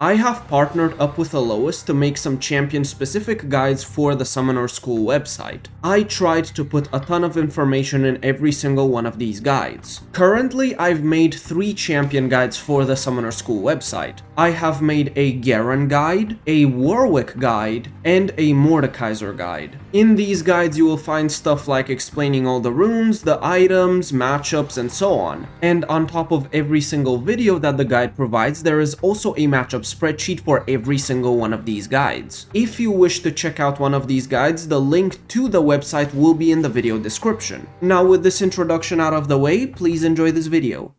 I have partnered up with Alois to make some champion-specific guides for the Summoner School website. I tried to put a ton of information in every single one of these guides. Currently, I've made 3 champion guides for the Summoner School website. I have made a Garen guide, a Warwick guide, and a Mordekaiser guide. In these guides, you will find stuff like explaining all the runes, the items, matchups, and so on. And on top of every single video that the guide provides, there is also a matchup spreadsheet for every single one of these guides. If you wish to check out one of these guides, the link to the website will be in the video description. Now, with this introduction out of the way, please enjoy this video.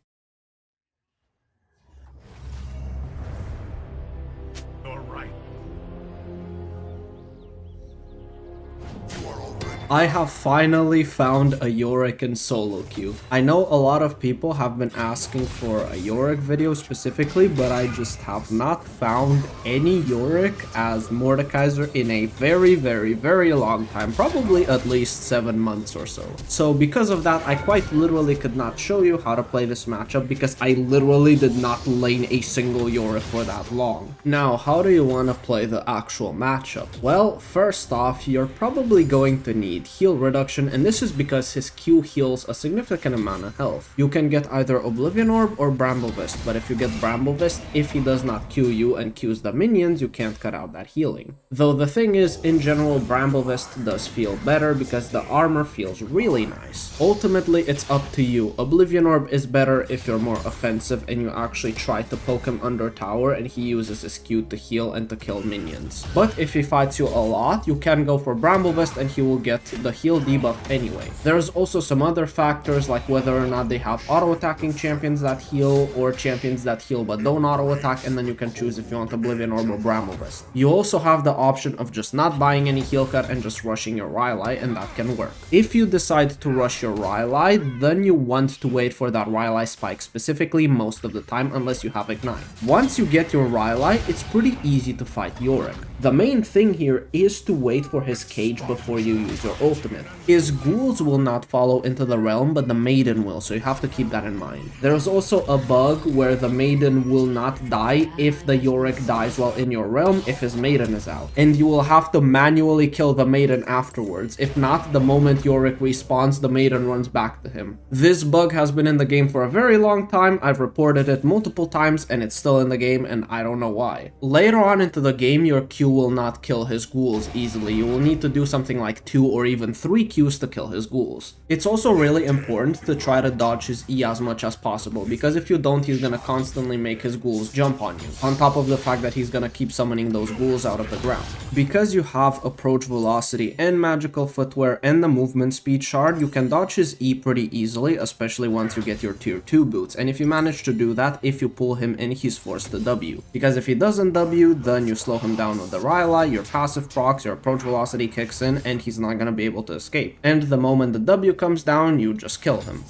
I have finally found a Yorick in solo queue. I know a lot of people have been asking for a Yorick video specifically, but I just have not found any Yorick as Mordekaiser in a very long time, probably at least 7 months or so. So because of that, I quite literally could not show you how to play this matchup because I literally did not lane a single Yorick for that long. Now, how do you want to play the actual matchup? Well, first off, you're probably going to need heal reduction, and this is because his Q heals a significant amount of health. You can get either Oblivion Orb or Bramble Vest, but if you get Bramble Vest, if he does not Q you and Qs the minions, you can't cut out that healing. Though the thing is, in general, Bramble Vest does feel better because the armor feels really nice. Ultimately, it's up to you. Oblivion Orb is better if you're more offensive and you actually try to poke him under tower and he uses his Q to heal and to kill minions. But if he fights you a lot, you can go for Bramble Vest and he will get the heal debuff anyway. There's also some other factors like whether or not they have auto-attacking champions that heal or champions that heal but don't auto-attack, and then you can choose if you want Oblivion Orb or Bramble Vest. You also have the option of just not buying any heal cut and just rushing your Rylai, and that can work. If you decide to rush your Rylai, then you want to wait for that Rylai spike specifically most of the time unless you have Ignite. Once you get your Rylai, it's pretty easy to fight Yorick. The main thing here is to wait for his cage before you use your ultimate. His ghouls will not follow into the realm, but the maiden will, so you have to keep that in mind. There's also a bug where the maiden will not die if the Yorick dies while in your realm if his maiden is out, and you will have to manually kill the maiden afterwards. If not, the moment Yorick respawns, the maiden runs back to him. This bug has been in the game for a very long time. I've reported it multiple times and it's still in the game, and I don't know why. Later on into the game, your Q will not kill his ghouls easily. You will need to do something like 2 or even 3 Qs to kill his ghouls. It's also really important to try to dodge his E as much as possible, because if you don't, he's gonna constantly make his ghouls jump on you, on top of the fact that he's gonna keep summoning those ghouls out of the ground. Because you have approach velocity and magical footwear and the movement speed shard, you can dodge his E pretty easily, especially once you get your tier 2 boots, and if you manage to do that, if you pull him in, he's forced to W. Because if he doesn't W, then you slow him down with the Rylai, your passive procs, your approach velocity kicks in, and he's not gonna be able to escape. And the moment the W comes down, you just kill him.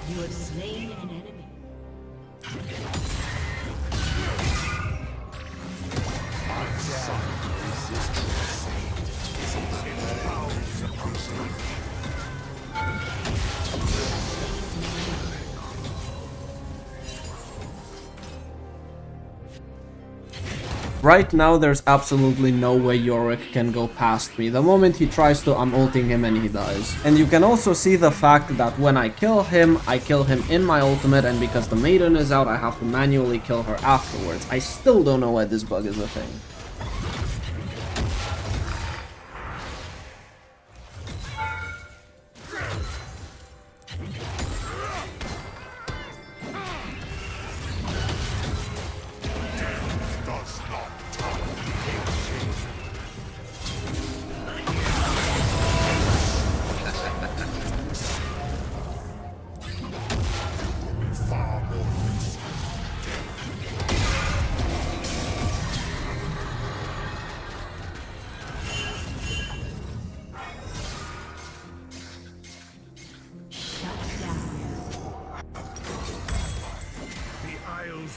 You have slain an enemy. Right now, there's absolutely no way Yorick can go past me. The moment he tries to, I'm ulting him and he dies. And you can also see the fact that when I kill him in my ultimate, and because the maiden is out, I have to manually kill her afterwards. I still don't know why this bug is a thing.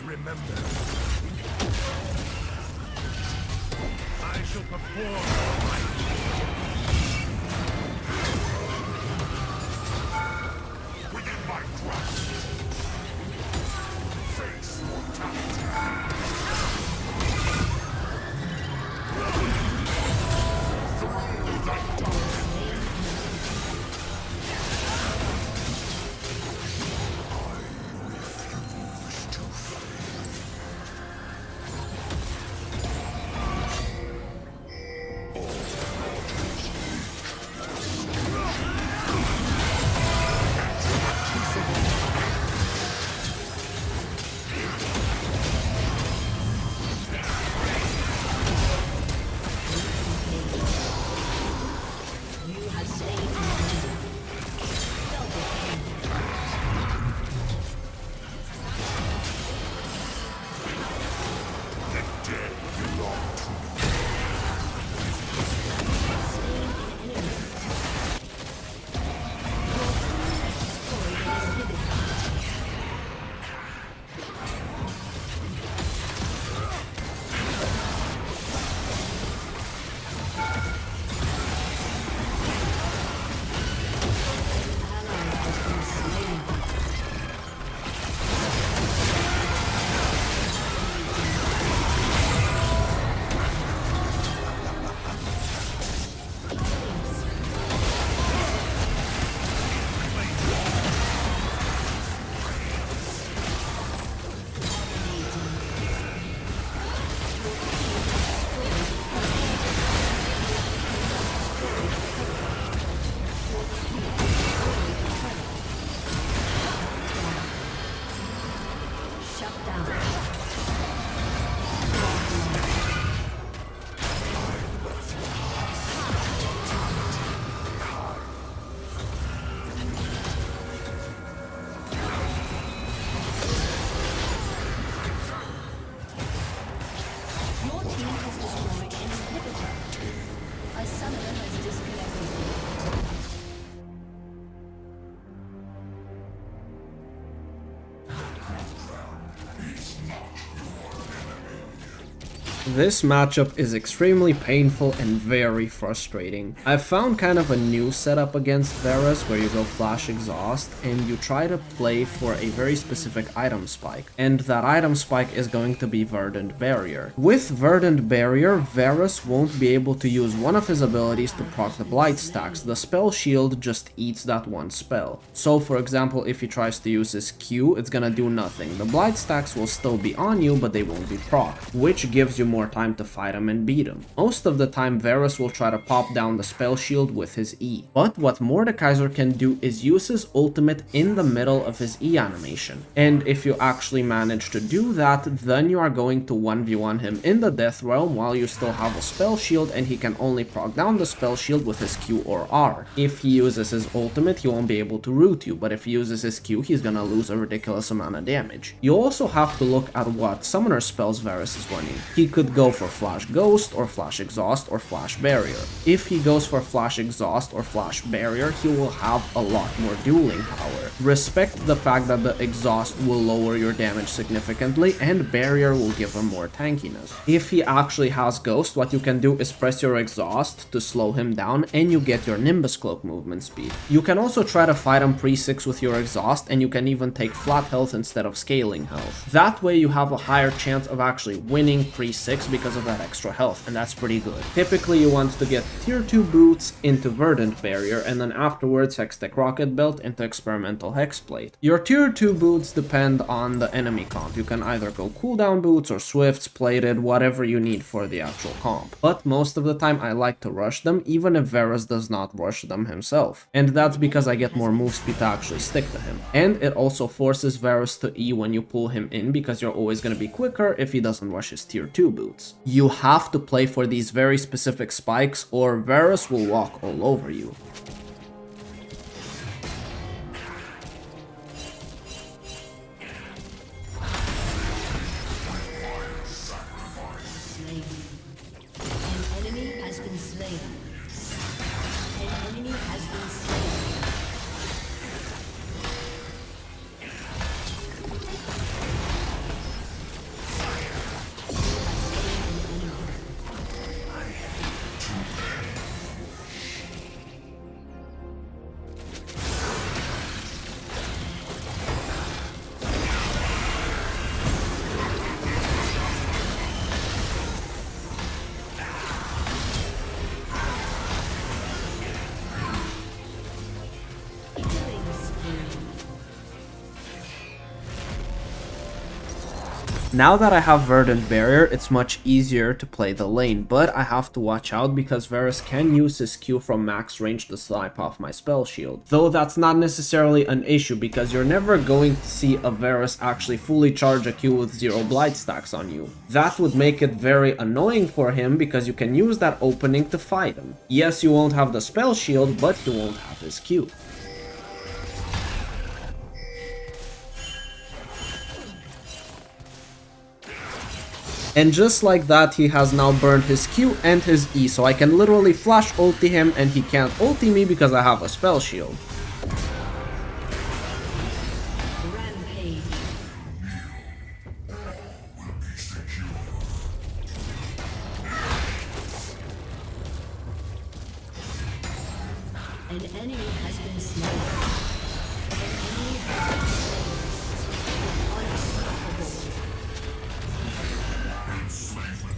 Remember, I shall perform my within my grasp. Face mortality. Through the dark. This matchup is extremely painful and very frustrating. I've found kind of a new setup against Varus where you go flash exhaust and you try to play for a very specific item spike, and that item spike is going to be Verdant Barrier. With Verdant Barrier, Varus won't be able to use one of his abilities to proc the blight stacks. The spell shield just eats that one spell. So for example, if he tries to use his Q, it's gonna do nothing. The blight stacks will still be on you, but they won't be proc, which gives you more time to fight him and beat him. Most of the time, Varus will try to pop down the spell shield with his E. But what Mordekaiser can do is use his ultimate in the middle of his E animation. And if you actually manage to do that, then you are going to 1v1 him in the death realm while you still have a spell shield, and he can only proc down the spell shield with his Q or R. If he uses his ultimate, he won't be able to root you, but if he uses his Q, he's gonna lose a ridiculous amount of damage. You also have to look at what summoner spells Varus is running. He could go for Flash Ghost, or Flash Exhaust, or Flash Barrier. If he goes for Flash Exhaust or Flash Barrier, he will have a lot more dueling power. Respect the fact that the Exhaust will lower your damage significantly, and Barrier will give him more tankiness. If he actually has Ghost, what you can do is press your Exhaust to slow him down, and you get your Nimbus Cloak movement speed. You can also try to fight him pre-6 with your Exhaust, and you can even take flat health instead of scaling health. That way you have a higher chance of actually winning pre-6 6 because of that extra health, and that's pretty good. Typically you want to get tier 2 boots into Verdant Barrier, and then afterwards Hextech Rocket Belt into Experimental Hexplate. Your tier 2 boots depend on the enemy comp. You can either go cooldown boots or swifts, plated, whatever you need for the actual comp. But most of the time I like to rush them, even if Varus does not rush them himself. And that's because I get more move speed to actually stick to him. And it also forces Varus to E when you pull him in, because you're always going to be quicker if he doesn't rush his tier 2 boots. You have to play for these very specific spikes or Varus will walk all over you. Now that I have Verdant Barrier, it's much easier to play the lane, but I have to watch out because Varus can use his Q from max range to snipe off my spell shield. Though that's not necessarily an issue because you're never going to see a Varus actually fully charge a Q with 0 blight stacks on you. That would make it very annoying for him because you can use that opening to fight him. Yes, you won't have the spell shield, but you won't have his Q. And just like that, he has now burned his Q and his E, so I can literally flash ulti him and he can't ulti me because I have a spell shield. Rampage. An enemy has been slain. An enemy has been slain. Unstoppable.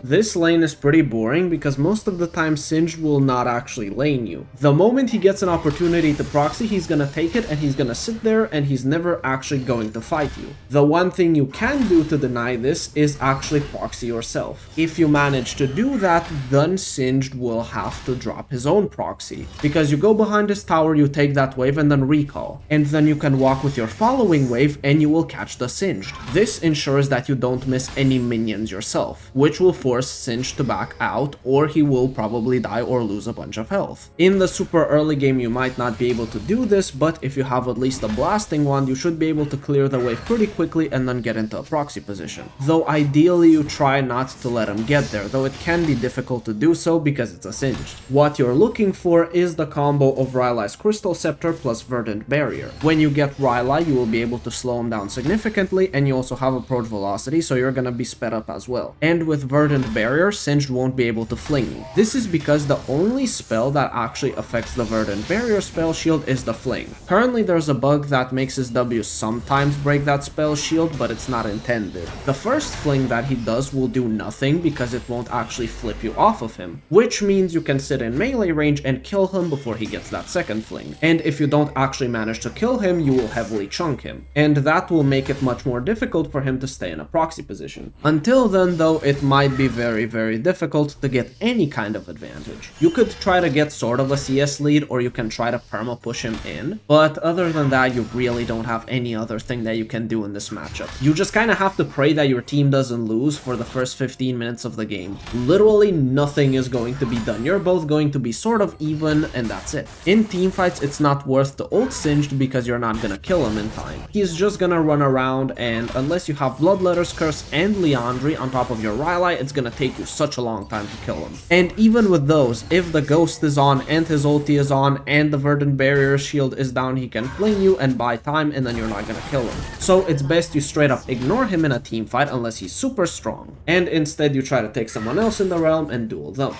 This lane is pretty boring because most of the time Singed will not actually lane you. The moment he gets an opportunity to proxy, he's gonna take it and he's gonna sit there and he's never actually going to fight you. The one thing you can do to deny this is actually proxy yourself. If you manage to do that, then Singed will have to drop his own proxy, because you go behind his tower, you take that wave and then recall, and then you can walk with your following wave and you will catch the Singed. This ensures that you don't miss any minions yourself, which will force Singed to back out, or he will probably die or lose a bunch of health. In the super early game you might not be able to do this, but if you have at least a blasting wand, you should be able to clear the wave pretty quickly and then get into a proxy position. Though ideally you try not to let him get there, though it can be difficult to do so because it's a Singed. What you're looking for is the combo of Rylai's Crystal Scepter plus Verdant Barrier. When you get Rylai, you will be able to slow him down significantly, and you also have approach velocity, so you're gonna be sped up as well. And with Verdant Barrier, Singed won't be able to fling you. This is because the only spell that actually affects the Verdant Barrier spell shield is the fling. Currently there's a bug that makes his W sometimes break that spell shield, but it's not intended. The first fling that he does will do nothing because it won't actually flip you off of him, which means you can sit in melee range and kill him before he gets that second fling. And if you don't actually manage to kill him, you will heavily chunk him, and that will make it much more difficult for him to stay in a proxy position. Until then though, it might be very difficult to get any kind of advantage. You could try to get sort of a CS lead, or you can try to perma push him in, but other than that you really don't have any other thing that you can do in this matchup. You just kind of have to pray that your team doesn't lose for the first 15 minutes of the game. Literally nothing is going to be done. You're both going to be sort of even, and that's it. In teamfights, it's not worth the ult Singed because you're not gonna kill him in time. He's just gonna run around, and unless you have Bloodletter's Curse and Liandry on top of your Rylai, it's gonna take you such a long time to kill him. And even with those, if the Ghost is on and his ulti is on and the Verdant Barrier shield is down, he can fling you and buy time, and then you're not gonna kill him. So it's best you straight up ignore him in a team fight unless he's super strong, and instead you try to take someone else in the realm and duel them.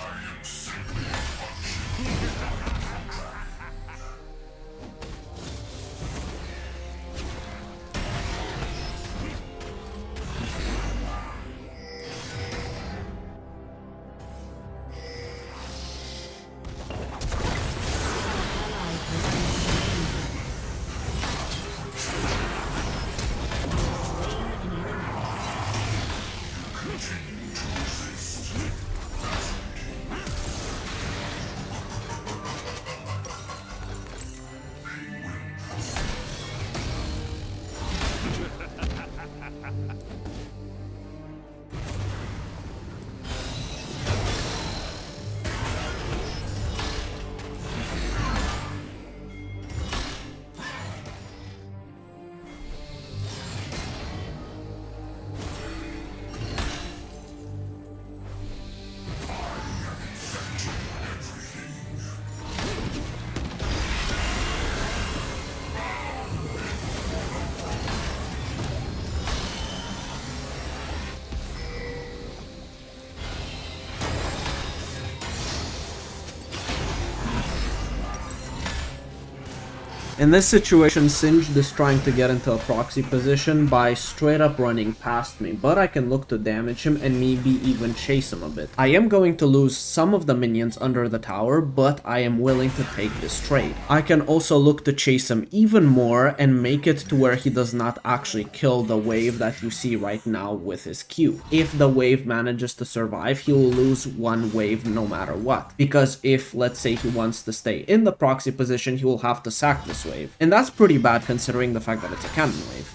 In this situation, Singed is trying to get into a proxy position by straight up running past me, but I can look to damage him and maybe even chase him a bit. I am going to lose some of the minions under the tower, but I am willing to take this trade. I can also look to chase him even more and make it to where he does not actually kill the wave that you see right now with his Q. If the wave manages to survive, he will lose one wave no matter what, because if, let's say, he wants to stay in the proxy position, he will have to sack this wave. And that's pretty bad considering the fact that it's a cannon wave.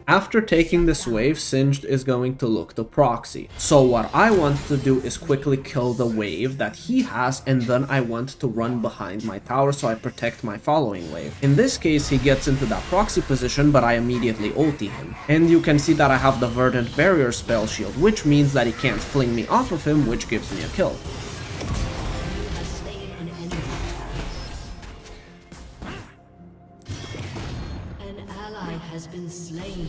After taking this wave, Singed is going to look to proxy. So what I want to do is quickly kill the wave that he has, and then I want to run behind my tower so I protect my following wave. In this case, he gets into that proxy position, but I immediately ulti him. And you can see that I have the Verdant Barrier spell shield, which means that he can't fling me off of him, which gives me a kill. Has been slain.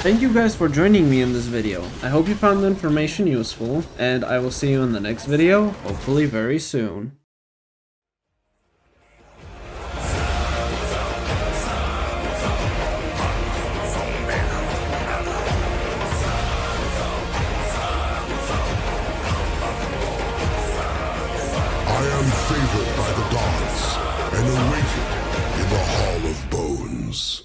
Thank you guys for joining me in this video. I hope you found the information useful, and I will see you in the next video, hopefully very soon. I am favored by the gods and awaited in the Hall of Bones.